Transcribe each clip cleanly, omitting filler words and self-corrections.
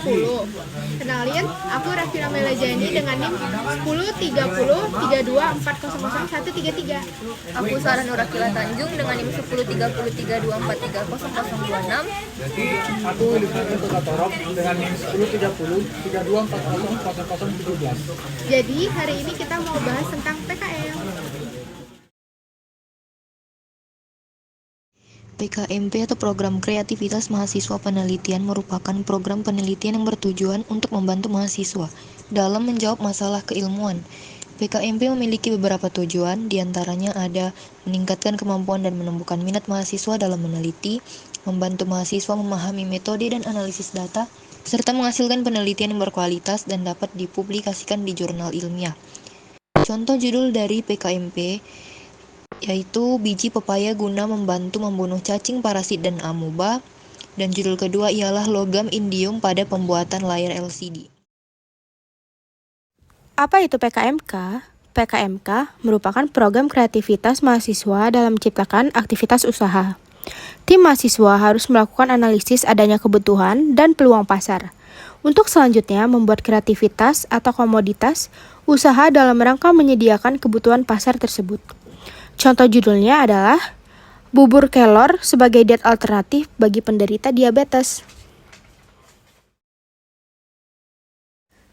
10. Kenalin, aku Rafina Melajani dengan NIM 103032400133. Aku Sarah Nurakila Tanjung dengan NIM 103032430026. Aku Lutfi Katorok dengan NIM 103032400017. Jadi hari ini kita mau bahas tentang PKM. PKMP atau Program Kreativitas Mahasiswa Penelitian merupakan program penelitian yang bertujuan untuk membantu mahasiswa dalam menjawab masalah keilmuan. PKMP memiliki beberapa tujuan, diantaranya ada meningkatkan kemampuan dan menumbuhkan minat mahasiswa dalam meneliti, membantu mahasiswa memahami metode dan analisis data, serta menghasilkan penelitian yang berkualitas dan dapat dipublikasikan di jurnal ilmiah. Contoh judul dari PKMP yaitu biji pepaya guna membantu membunuh cacing, parasit, dan amoeba. Dan judul kedua ialah logam indium pada pembuatan layar LCD. Apa itu PKMK? PKMK merupakan program kreativitas mahasiswa dalam menciptakan aktivitas usaha. Tim mahasiswa harus melakukan analisis adanya kebutuhan dan peluang pasar. Untuk selanjutnya membuat kreativitas atau komoditas usaha dalam rangka menyediakan kebutuhan pasar tersebut. Contoh judulnya adalah bubur kelor sebagai diet alternatif bagi penderita diabetes.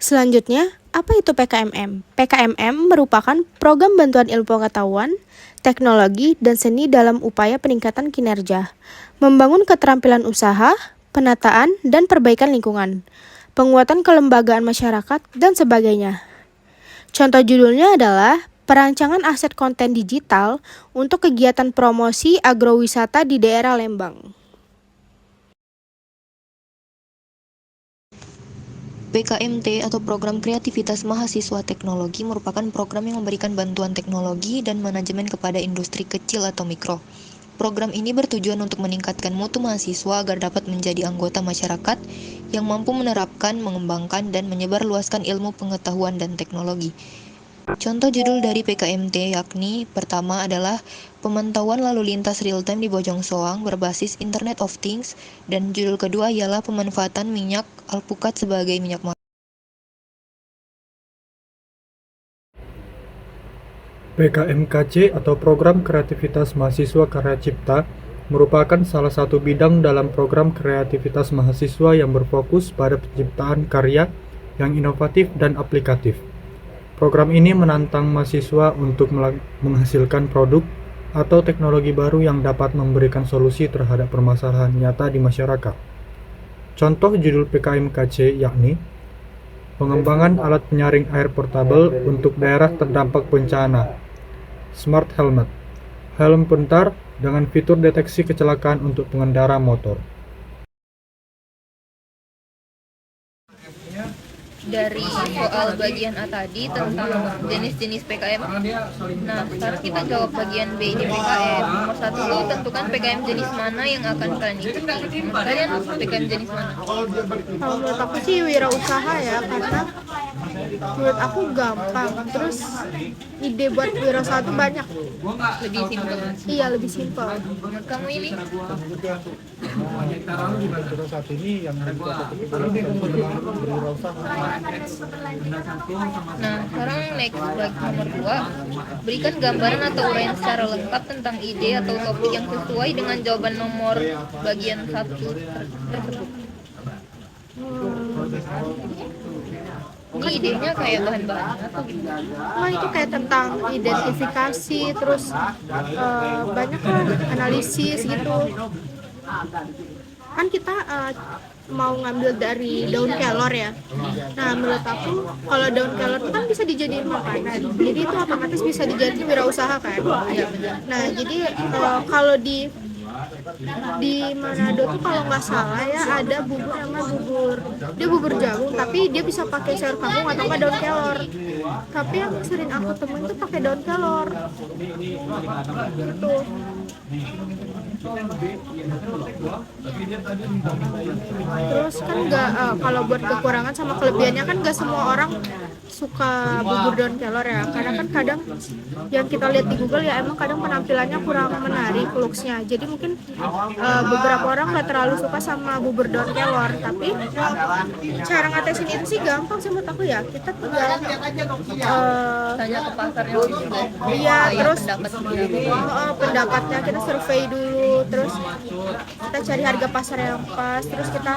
Selanjutnya, apa itu PKMM? PKMM merupakan program bantuan ilmu pengetahuan, teknologi, dan seni dalam upaya peningkatan kinerja, membangun keterampilan usaha, penataan, dan perbaikan lingkungan, penguatan kelembagaan masyarakat, dan sebagainya. Contoh judulnya adalah perancangan aset konten digital untuk kegiatan promosi agrowisata di daerah Lembang. PKMT atau Program Kreativitas Mahasiswa Teknologi merupakan program yang memberikan bantuan teknologi dan manajemen kepada industri kecil atau mikro. Program ini bertujuan untuk meningkatkan mutu mahasiswa agar dapat menjadi anggota masyarakat yang mampu menerapkan, mengembangkan, dan menyebarluaskan ilmu pengetahuan dan teknologi. Contoh judul dari PKMT yakni pertama adalah pemantauan lalu lintas real-time di Bojongsoang berbasis Internet of Things, dan judul kedua ialah pemanfaatan minyak alpukat sebagai minyak mawar. PKMKC atau Program Kreativitas Mahasiswa Karya Cipta merupakan salah satu bidang dalam program kreativitas mahasiswa yang berfokus pada penciptaan karya yang inovatif dan aplikatif. Program ini menantang mahasiswa untuk menghasilkan produk atau teknologi baru yang dapat memberikan solusi terhadap permasalahan nyata di masyarakat. Contoh judul PKMKC yakni pengembangan alat penyaring air portable untuk daerah terdampak bencana, Smart Helmet, helm pintar dengan fitur deteksi kecelakaan untuk pengendara motor. Dari soal bagian A tadi tentang jenis-jenis PKM. Nah, sekarang kita jawab bagian B di PKM. Nomor 1, tentukan PKM jenis mana yang akan kalian ikuti. Menurut kalian PKM jenis mana? Kalau menurut aku sih wirausaha ya, karena menurut aku gampang. Terus ide buat wirausaha itu banyak. Lebih simpel. Iya, lebih simpel. Menurut kamu ini? Saat ini yang Nah, sekarang next nomor 2, berikan gambaran atau uraian secara lengkap tentang ide atau topik yang sesuai dengan jawaban nomor bagian 1 tersebut. Ini idenya kayak bahan-bahan atau gimana? Nah, itu kayak tentang identifikasi, terus banyak kan analisis gitu. Kan kita mau ngambil dari daun kelor ya. Nah, menurut aku kalau daun kelor itu kan bisa dijadiin makanan. Jadi itu otomatis bisa dijadiin wirausaha kan. Nah, jadi kalau di Manado tuh kalau nggak salah ya ada bubur namanya bubur jagung, tapi dia bisa pakai sayur kangkung atau nggak daun kelor. Tapi yang sering aku temuin tuh pakai daun kelor gitu. Terus kan nggak kalau buat kekurangan sama kelebihannya kan nggak semua orang suka bubur daun kelor ya, karena kan kadang yang kita lihat di Google ya emang kadang penampilannya kurang menarik looksnya, jadi mungkin beberapa orang nggak terlalu suka sama bubur daun kelor. Tapi cara ngatesin itu sih gampang sih menurut aku ya, kita tinggal Tanya ke pasarnya dulu deh. iya, Kayak terus pendapat dia. pendapatnya kita survei dulu, terus kita cari harga pasar yang pas, terus kita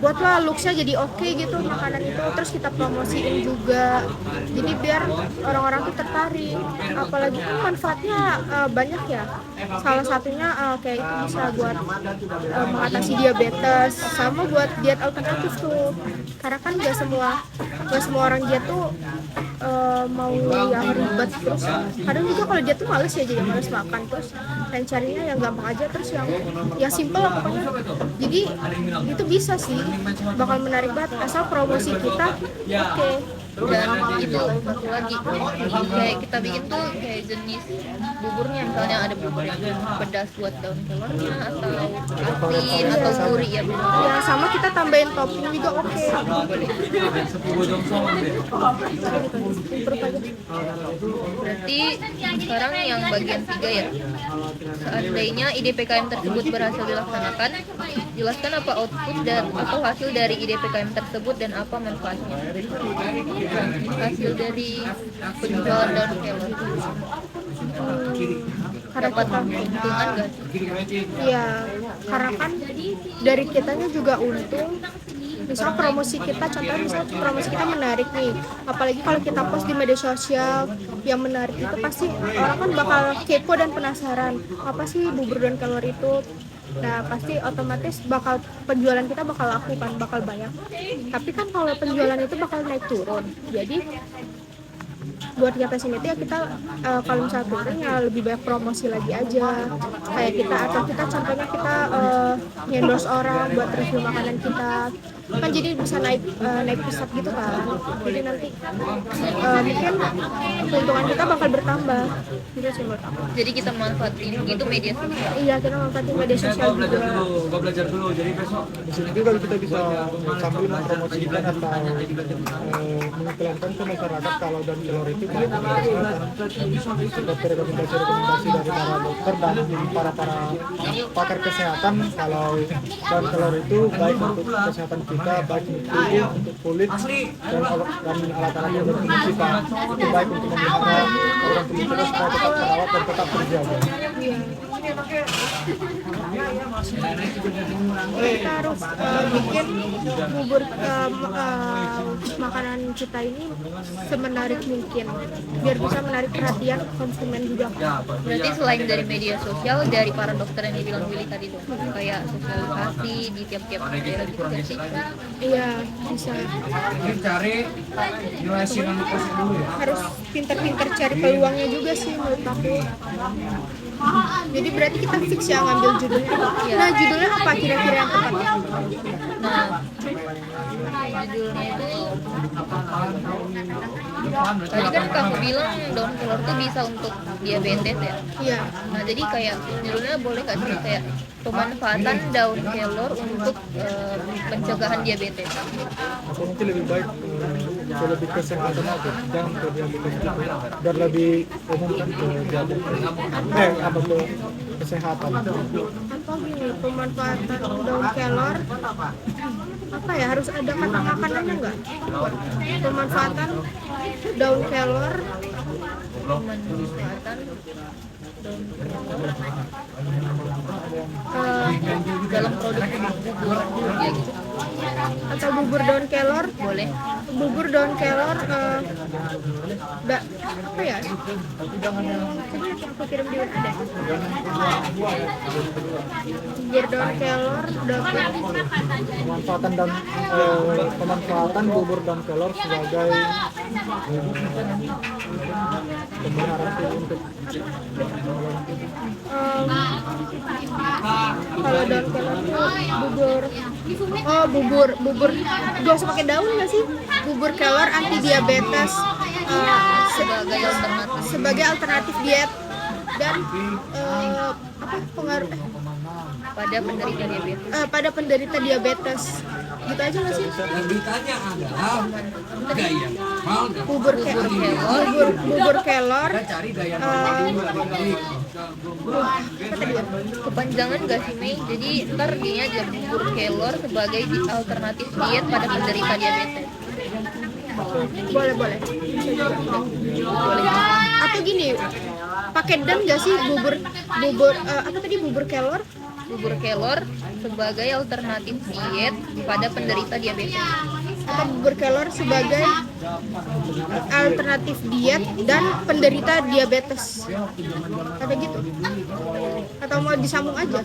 buatlah looksnya jadi oke gitu makanan itu, terus kita promosiin juga, jadi biar orang-orang tuh tertarik, apalagi kan manfaatnya banyak ya, salah satunya kayak itu bisa buat mengatasi diabetes, sama buat diet alternatif tuh, karena kan nggak semua orang diet tuh mau yang ribet, terus kadang juga kalau dia tuh males ya, jadi males makan, terus dan carinya yang gampang aja, terus yang simple lah pokoknya. Jadi itu bisa sih, bakal menarik banget asal promosi kita oke. Dan itu satu lagi, kayak kita bikin tuh kayak jenis buburnya, misalnya ada bubur yang pedas buat daun kelornya, atau asin atau gurih ya. Ya sama kita tambahin topping juga oke. Berarti sekarang yang bagian 3 ya. Seandainya ide PKM tersebut berhasil dilaksanakan, jelaskan apa output dan atau hasil dari ide PKM tersebut dan apa manfaatnya. Hasil dari penjualan daun kelor dapat keuntungan gak sih? Iya, karena kan dari kitanya juga untung. Misal promosi kita, contohnya misal promosi kita menarik nih, apalagi kalau kita post di media sosial yang menarik itu, pasti orang kan bakal kepo dan penasaran apa sih bubur daun kelor itu. Nah pasti otomatis bakal penjualan kita bakal laku kan, bakal banyak. Tapi kan kalau penjualan itu bakal naik turun, jadi buat ngatasin itu ya kita kalau misalnya turun ya lebih banyak promosi lagi aja, kayak kita, atau kita contohnya kita endorse orang buat review makanan kita kan, jadi bisa naik pesat gitu kan, jadi nanti mungkin keuntungan kita bakal bertambah gitu sih menurut aku. Jadi kita manfaatin gitu media sosial. Iya, kita manfaatin media sosial juga. Di sini juga kita bisa sambil mempromosikan atau mengiklankan ke masyarakat kalau daun kelor itu baik untuk kesehatan. Seperti rekomendasi dari para dokter dan para pakar kesehatan, kalau daun kelor itu baik untuk kesehatan kita, baik untuk tubuh, untuk kulit, dan alat-alat yang berfungsi kita. Itu baik untuk memelihara organ tubuh kita supaya tetap terawat dan tetap terjaga. Kita harus bikin bubur makanan kita ini semenarik mungkin, biar bisa menarik perhatian konsumen juga. Berarti selain dari media sosial, dari para dokter yang dibilang Willy tadi dong, kayak sosialisasi di tiap-tiap daerah gitu kan sih? Iya, bisa. Harus pintar-pintar cari peluangnya juga sih menurut aku. Jadi berarti kita fix ya ngambil judulnya. Nah, judulnya apa kira-kira yang tepat? Nah, judulnya itu tadi kan kamu bilang daun kelor tuh bisa untuk diabetes ya. Iya. Nah, jadi kayak judulnya boleh nggak sih kayak pemanfaatan daun kelor untuk pencegahan diabetes? Atau mungkin lebih baik lebih kesehatan aja, jangan ke diabetes gitu, biar lebih umum kan ke diabetes. Apa ke kesehatan. Atau gini, pemanfaatan daun kelor apa ya, harus ada kata makanannya nggak? Pemanfaatan daun kelor Pemanfaatan daun kelor dalam produk bubur ya gitu. atau bubur daun kelor, Boleh. bubur daun kelor apa ya? Coba aku kirim di WA deh. Bubur daun kelor Pemanfaatan bubur daun kelor sebagai pemeliharaan tubuh untuk kalau daun kelor itu bubur gak usah pakai daun nggak sih? Bubur kelor anti diabetes, Sebagai alternatif. sebagai alternatif diet dan apa pengaruh pada penderita diabetes. pada penderita diabetes. Gitu aja nggak sih? Yang ditanya adalah gaya normal dan Bubur kelor, cari gaya normal dulu adik-adik. apa tadi ya? Kepanjangan gak sih Mei? Jadi ntar dia aja bubur kelor sebagai alternatif diet pada penderita diabetes. Boleh. Boleh. Atau gini, pakai dan nggak sih apa tadi bubur kelor? Bubur kelor sebagai alternatif diet pada penderita diabetes. Atau bubur kelor sebagai alternatif diet dan penderita diabetes. Ada gitu? Atau mau disambung aja?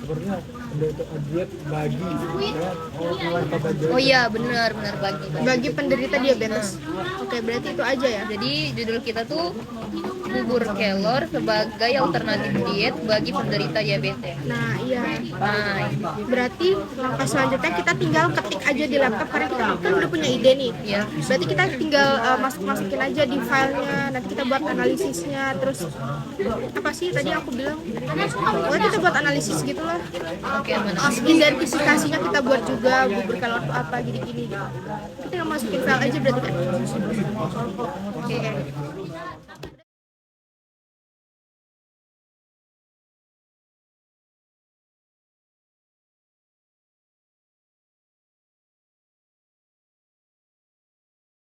Sebenarnya diet bagi Oh iya benar Bagi penderita diabetes. Oke, berarti itu aja ya. Jadi judul kita tuh bubur kelor sebagai alternatif diet bagi penderita diabetes. Nah, iya. Nah, Berarti langkah selanjutnya kita tinggal ketik aja di laptop karena kita kan udah punya ide nih. ya. Berarti kita tinggal masukin aja di filenya. Nanti kita buat analisisnya. Terus apa sih tadi aku bilang? Pokoknya kita buat analisis gitu lah. Oke, mana? Identifikasinya kita buat juga bubur kelor itu apa gini-gini gitu. Kita tinggal masukin file aja berarti kan. Oke.